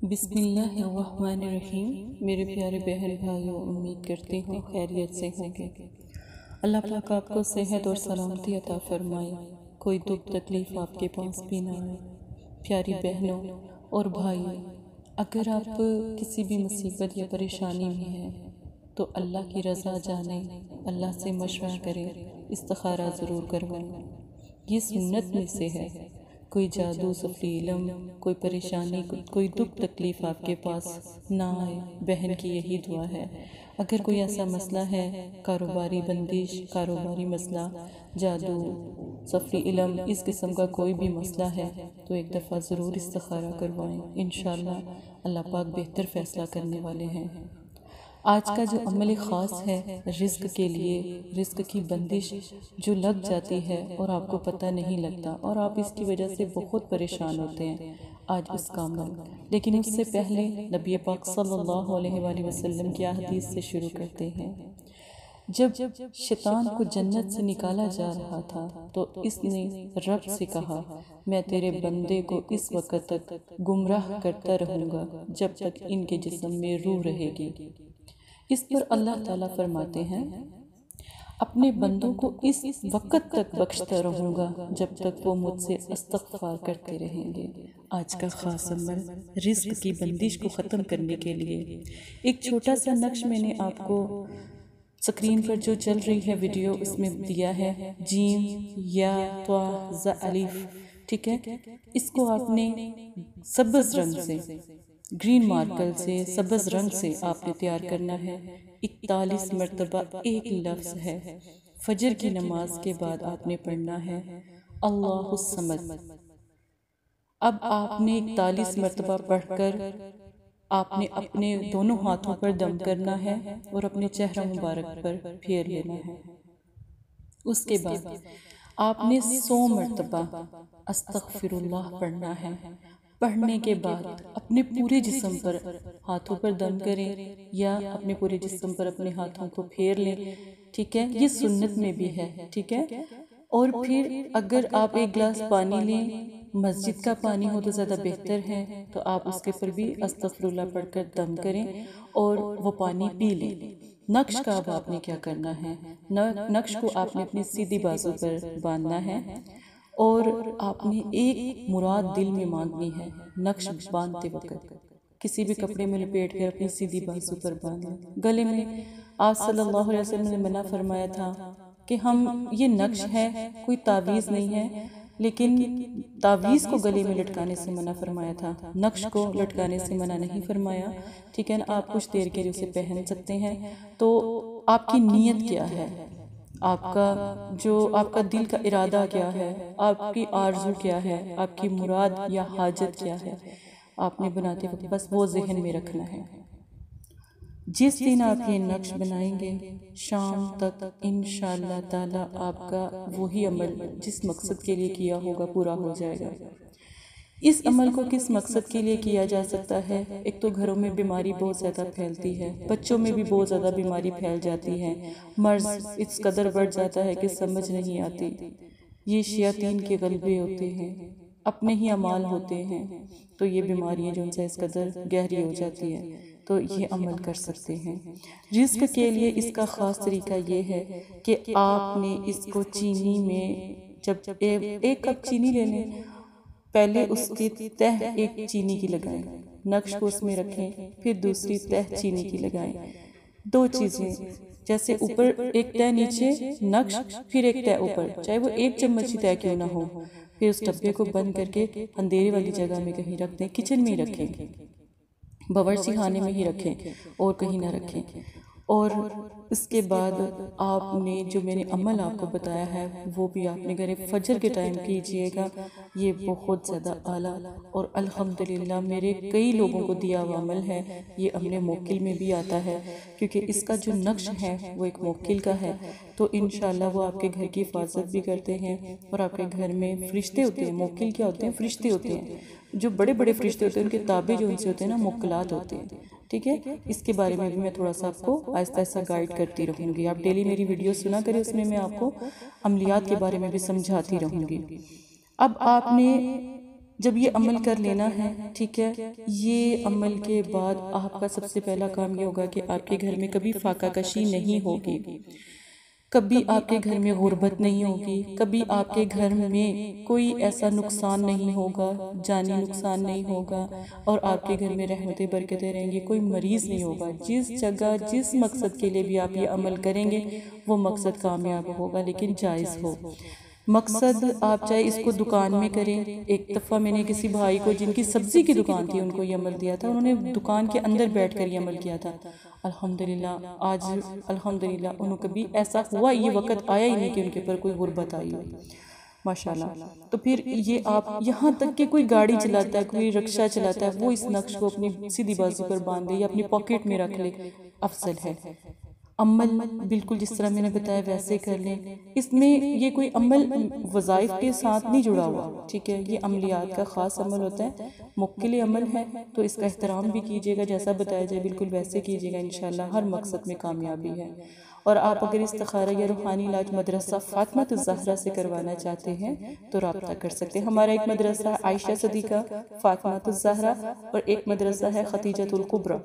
بسم اللہ الرحمن الرحیم۔ میرے پیارے بہن بھائیوں، امید کرتے ہوں خیریت سے ہوں گے۔ اللہ پاک آپ کو صحت اور سلامتی عطا فرمائے، کوئی دکھ تکلیف آپ کے پاس بھی نہ آئے۔ پیاری بہنوں اور بھائیوں، اگر آپ کسی بھی مصیبت یا پریشانی میں ہیں تو اللہ کی رضا جانیں، اللہ سے مشورہ کریں، استخارہ ضرور کروائیں۔ یہ سنت میں سے ہے۔ کوئی جادو، سفری علم، کوئی پریشانی، کوئی دکھ تکلیف آپ کے پاس نہ آئے۔ بہن کی یہی دعا ہے۔ اگر کوئی ایسا مسئلہ ہے، کاروباری بندش، کاروباری مسئلہ، جادو، سفری علم، اس قسم کا کوئی بھی مسئلہ ہے تو ایک دفعہ ضرور استخارہ کروائیں۔ انشاءاللہ اللہ پاک بہتر فیصلہ کرنے والے ہیں۔ آج کا جو عمل خاص ہے رزق کے لیے، رزق کی بندش جو لگ جاتی ہے اور آپ کو پتہ نہیں لگتا اور آپ اس کی وجہ سے بہت پریشان ہوتے ہیں، آج اس کا عمل۔ لیکن اس سے پہلے نبی پاک صلی اللہ علیہ وآلہ وسلم کی حدیث سے شروع کرتے ہیں۔ جب شیطان کو جنت سے نکالا جا رہا تھا تو اس نے رب سے کہا، میں تیرے بندے کو اس وقت تک گمراہ کرتا رہوں گا جب تک ان کے جسم میں روح رہے گی۔ اس پر اللہ تعالیٰ فرماتے ہیں، اپنے بندوں کو اس وقت تک بخشتا رہوں گا جب تک وہ مجھ سے استغفار کرتے رہیں گے۔ آج کا خاص عمل رزق کی بندش کو ختم کرنے کے لیے ایک چھوٹا سا نقش میں نے آپ کو سکرین پر جو چل رہی ہے ویڈیو، اس میں دیا ہے جیم یا طا ز الف، ٹھیک ہے۔ اس کو آپ نے سبز رنگ سے، گرین مارکر سے، سبز رنگ سے آپ نے تیار کرنا ہے۔ 41 مرتبہ ایک لفظ ہے۔ فجر کی نماز کے بعد آپ نے پڑھنا ہے اللہ الصمد۔ اب آپ نے 41 مرتبہ پڑھ کر آپ نے اپنے دونوں ہاتھوں پر دم کرنا ہے اور اپنے چہرہ مبارک پر پھیر لینا ہے۔ اس کے بعد آپ نے 100 مرتبہ استغفر اللہ پڑھنا ہے۔ پڑھنے کے بعد اپنے پورے جسم پر ہاتھوں پر دم کریں یا اپنے پورے جسم پر اپنے ہاتھوں کو پھیر لیں، ٹھیک ہے۔ یہ سنت میں بھی ہے، ٹھیک ہے۔ اور پھر اگر آپ ایک گلاس پانی لیں، مسجد کا پانی ہو تو زیادہ بہتر ہے، تو آپ اس کے پر بھی استغفر اللہ پڑھ کر دم کریں اور وہ پانی پی لیں۔ نقش کا اب آپ نے کیا کرنا ہے، نقش کو آپ نے اپنی سیدھی بازو پر باندھنا ہے اور آپ نے ایک مراد دل میں مانگنی ہے۔ نقش باندھتے وقت کسی بھی کپڑے میں لپیٹ کر اپنی سیدھی بازو پر باندھیں۔ گلے میں آپ صلی اللہ علیہ وسلم نے منع فرمایا تھا کہ ہم یہ نقش ہے، کوئی تعویذ نہیں ہے، لیکن تعویذ کو گلے میں لٹکانے سے منع فرمایا تھا، نقش کو لٹکانے سے منع نہیں فرمایا، ٹھیک ہے نا۔ آپ کچھ دیر کے لیے اسے پہن سکتے ہیں۔ تو آپ کی نیت کیا ہے، آپ کا دل کا ارادہ کیا ہے، آپ کی آرزو کیا ہے، آپ کی مراد یا حاجت کیا ہے، آپ نے بناتے وقت بس وہ ذہن میں رکھنا ہے۔ جس دن آپ یہ نقش بنائیں گے، شام تک انشاءاللہ تعالی آپ کا وہی عمل جس مقصد کے لیے کیا ہوگا پورا ہو جائے گا۔ اس عمل کو کس مقصد کے لیے کیا جا سکتا ہے؟ ایک تو گھروں میں بیماری بہت زیادہ پھیلتی ہے، بچوں میں بھی بہت زیادہ بیماری پھیل جاتی ہے، مرض اس قدر بڑھ جاتا ہے کہ سمجھ نہیں آتی۔ یہ شیاطین کے غلبے ہوتے ہیں، اپنے ہی اعمال ہوتے ہیں، تو یہ بیماریاں جو ان سے اس قدر گہری ہو جاتی ہے، تو یہ عمل کر سکتے ہیں۔ رزق کے لیے اس کا خاص طریقہ یہ ہے کہ آپ نے اس کو چینی میں، جب ایک کپ چینی لے لیں، پہلے اس کی تہ ایک چینی کی لگائیں، نقش کو اس میں رکھیں، پھر دوسری تہ چینی کی لگائیں۔ دو چیزیں، جیسے اوپر ایک تہ نیچے نقش، پھر ایک تہ اوپر، چاہے وہ 1 چمچ ہی تہ کیوں نہ ہو، پھر اس ڈبے کو بند کر کے اندھیرے والی جگہ میں کہیں رکھ دیں، کچن میں ہی رکھیں، باورچی خانے میں ہی رکھیں اور کہیں نہ رکھیں۔ اور اس کے بعد آپ نے جو میں نے عمل آپ کو بتایا ہے وہ بھی آپ نے گھر فجر کے ٹائم کیجئے گا۔ یہ بہت زیادہ اعلیٰ اور الحمدللہ میرے کئی لوگوں کو دیا ہوا عمل ہے۔ یہ عمل موکل میں بھی آتا ہے، کیونکہ اس کا جو نقش ہے وہ ایک موکل کا ہے، تو انشاءاللہ وہ آپ کے گھر کی حفاظت بھی کرتے ہیں اور آپ کے گھر میں فرشتے ہوتے ہیں۔ موکل کیا ہوتے ہیں؟ فرشتے ہوتے ہیں، جو بڑے بڑے فرشتے ہوتے ہیں، ان کے تابع جو ان سے ہوتے ہیں نا، موکلات ہوتے ہیں، ٹھیک ہے۔ اس کے بارے میں بھی میں تھوڑا سا آپ کو آہستہ آہستہ گائیڈ کرتی رہوں گی۔ آپ ڈیلی میری ویڈیو سنا کریں، اس میں آپ کو عملیات کے بارے میں بھی سمجھاتی رہوں گی۔ اب آپ نے جب یہ عمل کر لینا ہے، ٹھیک ہے، یہ عمل کے بعد آپ کا سب سے پہلا کام یہ ہوگا کہ آپ کے گھر میں کبھی فاقہ کشی نہیں ہوگی، کبھی آپ کے گھر میں غربت نہیں ہوگی، کبھی آپ کے گھر میں کوئی ایسا نقصان نہیں ہوگا، جانی نقصان نہیں ہوگا، اور آپ کے گھر میں رحمتیں برکتیں رہیں گی، کوئی مریض نہیں ہوگا۔ جس جگہ جس مقصد کے لیے بھی آپ یہ عمل کریں گے وہ مقصد کامیاب ہوگا، لیکن جائز ہو۔ مقصد آپ چاہے اس کو دکان میں کریں۔ ایک دفعہ میں نے کسی بھائی کو جن کی سبزی کی دکان تھی ان کو یہ عمل دیا تھا، انہوں نے دکان کے اندر بیٹھ کر یہ عمل کیا تھا، الحمدللہ آج الحمدللہ انہوں کبھی ایسا ہوا یہ وقت آیا ہی نہیں کہ ان کے پر کوئی غربت آئی ہو، ماشاءاللہ۔ تو پھر یہ آپ یہاں تک کہ کوئی گاڑی چلاتا ہے، کوئی رکشہ چلاتا ہے، وہ اس نقش کو اپنی سیدھی بازو پر باندھ دے یا اپنی پاکٹ میں رکھ لے، افضل ہے۔ عمل بالکل جس طرح میں نے بتایا ویسے کر لیں۔ اس میں یہ کوئی عمل وظائف کے ساتھ نہیں جڑا ہوا، ٹھیک ہے، یہ عملیات کا خاص عمل ہوتا ہے، موکل عمل ہے، تو اس کا احترام بھی کیجیے گا، جیسا بتایا جائے بالکل ویسے کیجیے گا، انشاءاللہ ہر مقصد میں کامیابی ہے۔ اور آپ اگر استخارہ یا روحانی علاج مدرسہ فاطمۃ الزہرا سے کروانا چاہتے ہیں تو رابطہ کر سکتے ہیں۔ ہمارا ایک مدرسہ عائشہ صدیقہ فاطمۃ الزہرا اور ایک مدرسہ ہے ختیجۃ الکبریٰ،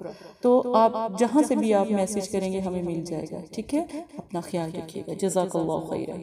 تو آپ جہاں سے بھی آپ میسج کریں گے ہمیں مل جائے گا، ٹھیک ہے۔ اپنا خیال رکھیے گا، جزاک اللہ خیرہ۔